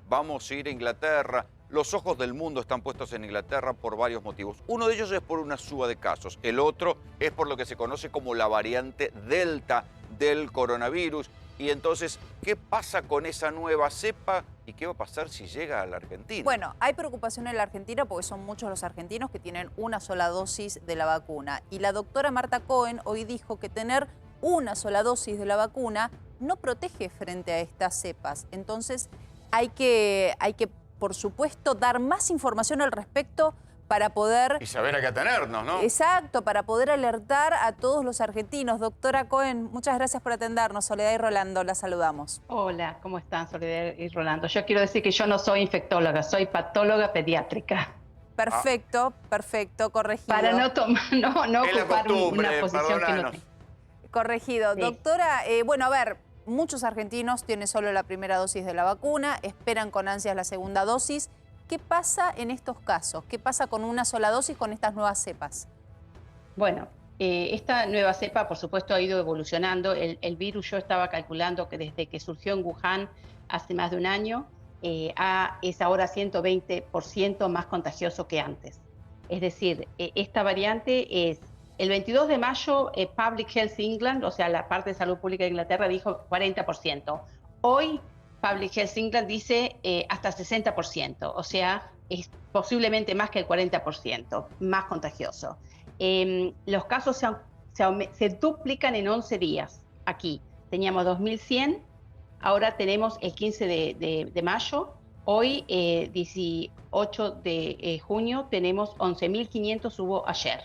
vamos a ir a Inglaterra. Los ojos del mundo están puestos en Inglaterra por varios motivos. Uno de ellos es por una suba de casos. El otro es por lo que se conoce como la variante Delta del coronavirus. Y entonces, ¿qué pasa con esa nueva cepa y qué va a pasar si llega a la Argentina? Bueno, hay preocupación en la Argentina porque son muchos los argentinos que tienen una sola dosis de la vacuna. Y la doctora Marta Cohen hoy dijo que tener una sola dosis de la vacuna no protege frente a estas cepas. Entonces, hay que por supuesto, dar más información al respecto para poder... Y saber a qué atenernos, ¿no? Exacto, para poder alertar a todos los argentinos. Doctora Cohen, muchas gracias por atendernos. Soledad y Rolando, la saludamos. Hola, ¿cómo están Soledad y Rolando? Yo quiero decir que yo no soy infectóloga, soy patóloga pediátrica. Perfecto, perfecto, corregido. Para no ocupar una posición que no tengo. Corregido. Sí. Doctora, bueno, a ver, muchos argentinos tienen solo la primera dosis de la vacuna, esperan con ansias la segunda dosis. ¿Qué pasa en estos casos? ¿Qué pasa con una sola dosis con estas nuevas cepas? Bueno, esta nueva cepa, por supuesto, ha ido evolucionando. El virus, yo estaba calculando que desde que surgió en Wuhan hace más de un año, es ahora 120% más contagioso que antes. Es decir, esta variante es... El 22 de mayo, Public Health England, o sea, la parte de salud pública de Inglaterra, dijo 40%. Hoy, Public Health England dice hasta 60%, o sea, es posiblemente más que el 40%, más contagioso. Los casos se duplican en 11 días. Aquí teníamos 2.100, ahora tenemos el 15 de mayo, hoy 18 de junio tenemos 11.500, hubo ayer.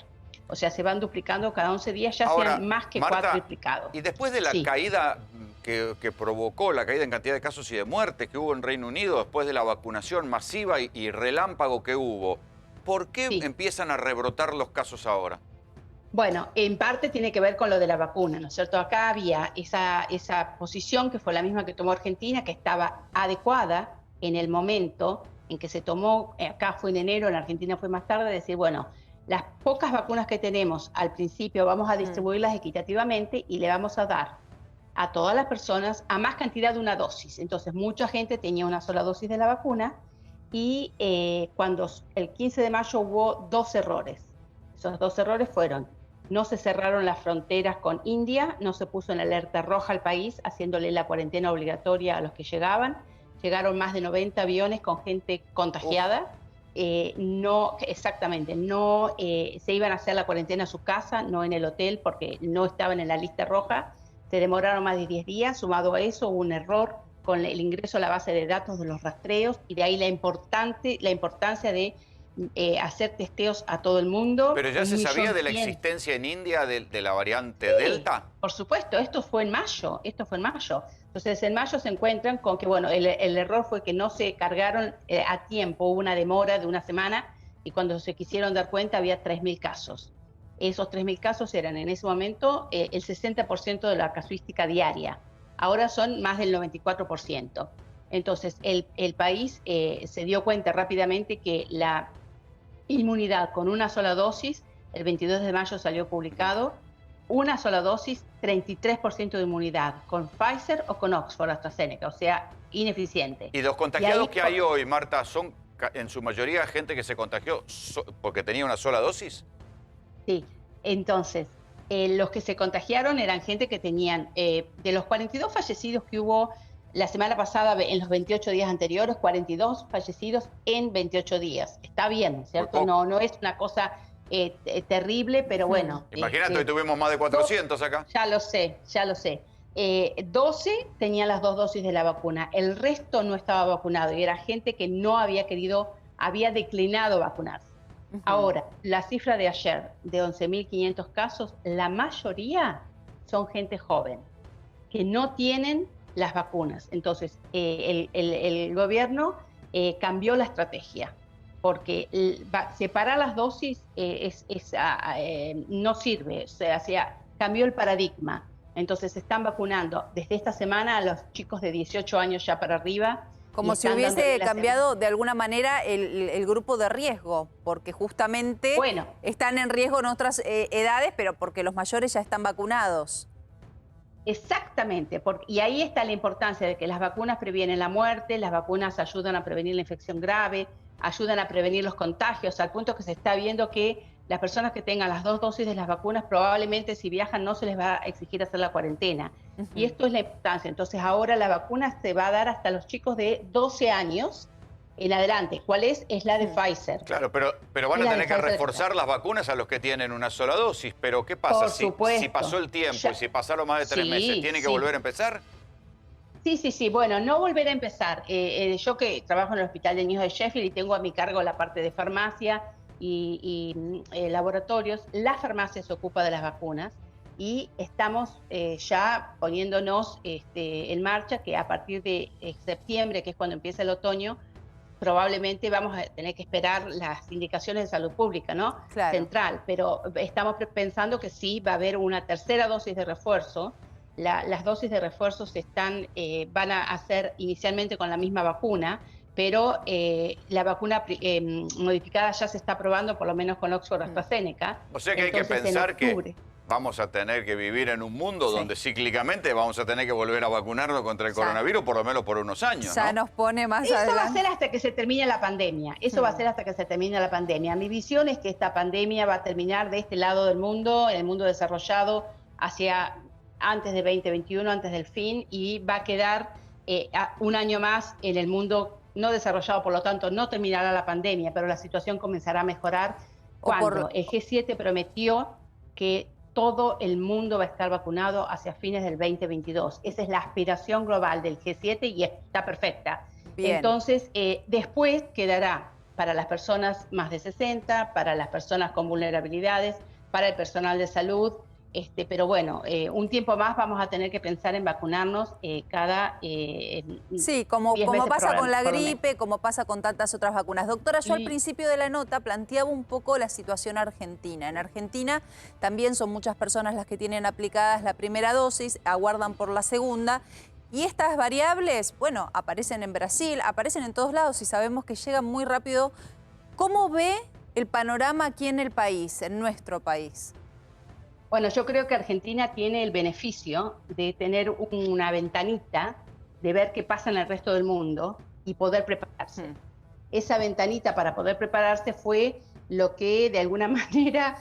O sea, se van duplicando cada 11 días, ya ahora, sean más que Marta, cuatriplicados. Y después de la caída que provocó, la caída en cantidad de casos y de muertes que hubo en Reino Unido, después de la vacunación masiva y relámpago que hubo, ¿por qué empiezan a rebrotar los casos ahora? Bueno, en parte tiene que ver con lo de la vacuna, ¿no es cierto? Acá había esa posición que fue la misma que tomó Argentina, que estaba adecuada en el momento en que se tomó, acá fue en enero, en Argentina fue más tarde, decir, bueno, las pocas vacunas que tenemos al principio vamos a distribuirlas equitativamente y le vamos a dar a todas las personas a más cantidad de una dosis. Entonces, mucha gente tenía una sola dosis de la vacuna y cuando el 15 de mayo hubo 2 errores. Esos 2 errores fueron: no se cerraron las fronteras con India, no se puso en alerta roja al país, haciéndole la cuarentena obligatoria a los que llegaban. Llegaron más de 90 aviones con gente contagiada. No se iban a hacer la cuarentena en su casa, no en el hotel, porque no estaban en la lista roja. Se demoraron más de 10 días. Sumado a eso, hubo un error con el ingreso a la base de datos de los rastreos, y de ahí la importancia de hacer testeos a todo el mundo. ¿Pero ya se sabía de la existencia en India de la variante Delta? Por supuesto, esto fue en mayo. Entonces, en mayo se encuentran con que, bueno, el error fue que no se cargaron a tiempo, hubo una demora de una semana, y cuando se quisieron dar cuenta había 3.000 casos. Esos 3.000 casos eran en ese momento el 60% de la casuística diaria. Ahora son más del 94%. Entonces, el país se dio cuenta rápidamente que la inmunidad con una sola dosis, el 22 de mayo salió publicado, una sola dosis, 33% de inmunidad, con Pfizer o con Oxford AstraZeneca, o sea, ineficiente. ¿Y los contagiados que hay hoy, Marta, son en su mayoría gente que se contagió porque tenía una sola dosis? Sí, entonces, los que se contagiaron eran gente que tenían, de los 42 fallecidos que hubo la semana pasada, en los 28 días anteriores, 42 fallecidos en 28 días. Está bien, ¿cierto? No es una cosa terrible, pero bueno. Imagínate, hoy tuvimos más de 400 acá. Ya lo sé. 12 tenían las 2 dosis de la vacuna. El resto no estaba vacunado y era gente que no había declinado vacunarse. Ahora, la cifra de ayer, de 11.500 casos, la mayoría son gente joven, que no tienen las vacunas. Entonces, el gobierno cambió la estrategia, porque separar las dosis no sirve, o sea, cambió el paradigma. Entonces, se están vacunando desde esta semana a los chicos de 18 años ya para arriba. Como si hubiese cambiado de alguna manera el grupo de riesgo, porque justamente están en riesgo en otras edades, pero porque los mayores ya están vacunados. Exactamente, y ahí está la importancia de que las vacunas previenen la muerte, las vacunas ayudan a prevenir la infección grave, ayudan a prevenir los contagios, al punto que se está viendo que las personas que tengan las 2 dosis de las vacunas probablemente si viajan no se les va a exigir hacer la cuarentena. Y esto es la importancia. Entonces ahora la vacuna se va a dar hasta los chicos de 12 años en adelante. ¿Cuál es? Es la de Pfizer. Claro, pero van a tener que reforzar las vacunas a los que tienen una sola dosis. Pero ¿qué pasa? Si pasó el tiempo y si pasaron más de 3 meses, ¿tiene que volver a empezar? Sí. Bueno, no volver a empezar. Yo que trabajo en el Hospital de Niños de Sheffield y tengo a mi cargo la parte de farmacia y laboratorios, la farmacia se ocupa de las vacunas y estamos ya poniéndonos en marcha que a partir de septiembre, que es cuando empieza el otoño, probablemente vamos a tener que esperar las indicaciones de salud pública, ¿no? Claro. Central, pero estamos pensando que sí va a haber una tercera dosis de refuerzo. Las dosis de refuerzo van a ser inicialmente con la misma vacuna, pero la vacuna modificada ya se está probando, por lo menos con Oxford AstraZeneca. O sea que hay que pensar que vamos a tener que vivir en un mundo donde cíclicamente vamos a tener que volver a vacunarnos contra el coronavirus, por lo menos por unos años, ya ¿no? nos pone más adelante. Eso va a ser hasta que se termine la pandemia. Eso va a ser hasta que se termine la pandemia. Mi visión es que esta pandemia va a terminar de este lado del mundo, en el mundo desarrollado, hacia antes de 2021, antes del fin, y va a quedar un año más en el mundo no desarrollado, por lo tanto no terminará la pandemia, pero la situación comenzará a mejorar cuando el G7 prometió que todo el mundo va a estar vacunado hacia fines del 2022. Esa es la aspiración global del G7 y está perfecta. Bien. Entonces, después quedará para las personas más de 60, para las personas con vulnerabilidades, para el personal de salud. Pero bueno, un tiempo más vamos a tener que pensar en vacunarnos cada sí, como pasa con la gripe, como pasa con tantas otras vacunas. Doctora, yo al principio de la nota planteaba un poco la situación argentina. En Argentina también son muchas personas las que tienen aplicadas la primera dosis, aguardan por la segunda. Y estas variables, bueno, aparecen en Brasil, aparecen en todos lados y sabemos que llegan muy rápido. ¿Cómo ve el panorama aquí en el país, en nuestro país? Bueno, yo creo que Argentina tiene el beneficio de tener una ventanita, de ver qué pasa en el resto del mundo y poder prepararse. Esa ventanita para poder prepararse fue lo que de alguna manera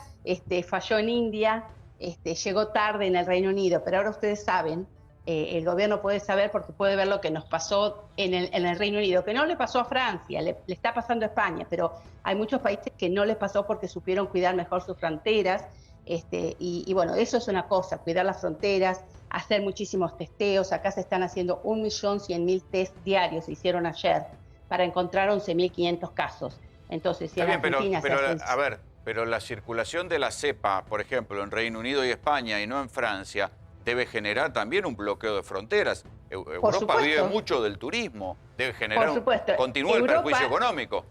falló en India, llegó tarde en el Reino Unido, pero ahora ustedes saben, el gobierno puede saber porque puede ver lo que nos pasó en el Reino Unido, que no le pasó a Francia, le está pasando a España, pero hay muchos países que no les pasó porque supieron cuidar mejor sus fronteras. Y bueno, eso es una cosa, cuidar las fronteras, hacer muchísimos testeos. Acá se están haciendo 1.100.000 test diarios, se hicieron ayer, para encontrar 11.500 casos. Entonces, si en Argentina pero la circulación de la cepa, por ejemplo, en Reino Unido y España y no en Francia, debe generar también un bloqueo de fronteras. Europa vive mucho del turismo, debe generar continúa el perjuicio económico.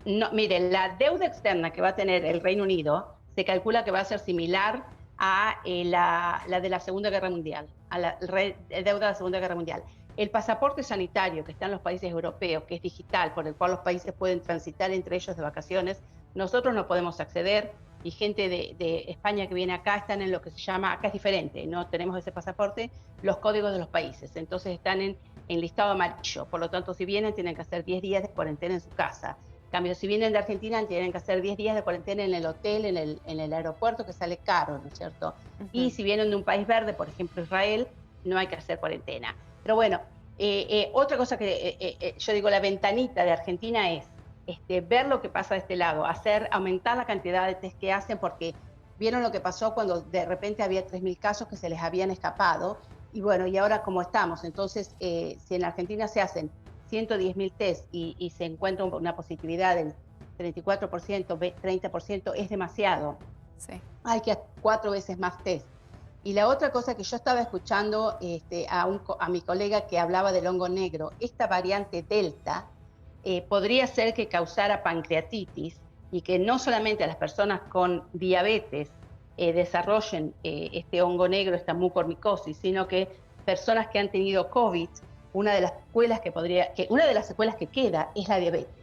No, miren, la deuda externa que va a tener el Reino Unido se calcula que va a ser similar a la de la Segunda Guerra Mundial, a la deuda de la Segunda Guerra Mundial. El pasaporte sanitario que está en los países europeos, que es digital, por el cual los países pueden transitar entre ellos de vacaciones, nosotros no podemos acceder, y gente de España que viene acá están en lo que se llama, acá es diferente, no tenemos ese pasaporte, los códigos de los países, entonces están en listado amarillo, por lo tanto si vienen tienen que hacer 10 días de cuarentena en su casa. En cambio, si vienen de Argentina tienen que hacer 10 días de cuarentena en el hotel, en el aeropuerto, que sale caro, ¿no es cierto? Y si vienen de un país verde, por ejemplo Israel, no hay que hacer cuarentena. Pero bueno, otra cosa que yo digo, la ventanita de Argentina es ver lo que pasa de este lado, aumentar la cantidad de test que hacen, porque vieron lo que pasó cuando de repente había 3.000 casos que se les habían escapado, y bueno, y ahora cómo estamos. Entonces, si en Argentina se hacen 110.000 test y se encuentra una positividad del 34%, 30%, es demasiado. Sí. Hay que hacer 4 veces más test. Y la otra cosa que yo estaba escuchando a mi colega que hablaba del hongo negro, esta variante Delta podría ser que causara pancreatitis y que no solamente a las personas con diabetes desarrollen este hongo negro, esta mucormicosis, sino que personas que han tenido COVID, una de las secuelas que queda es la diabetes.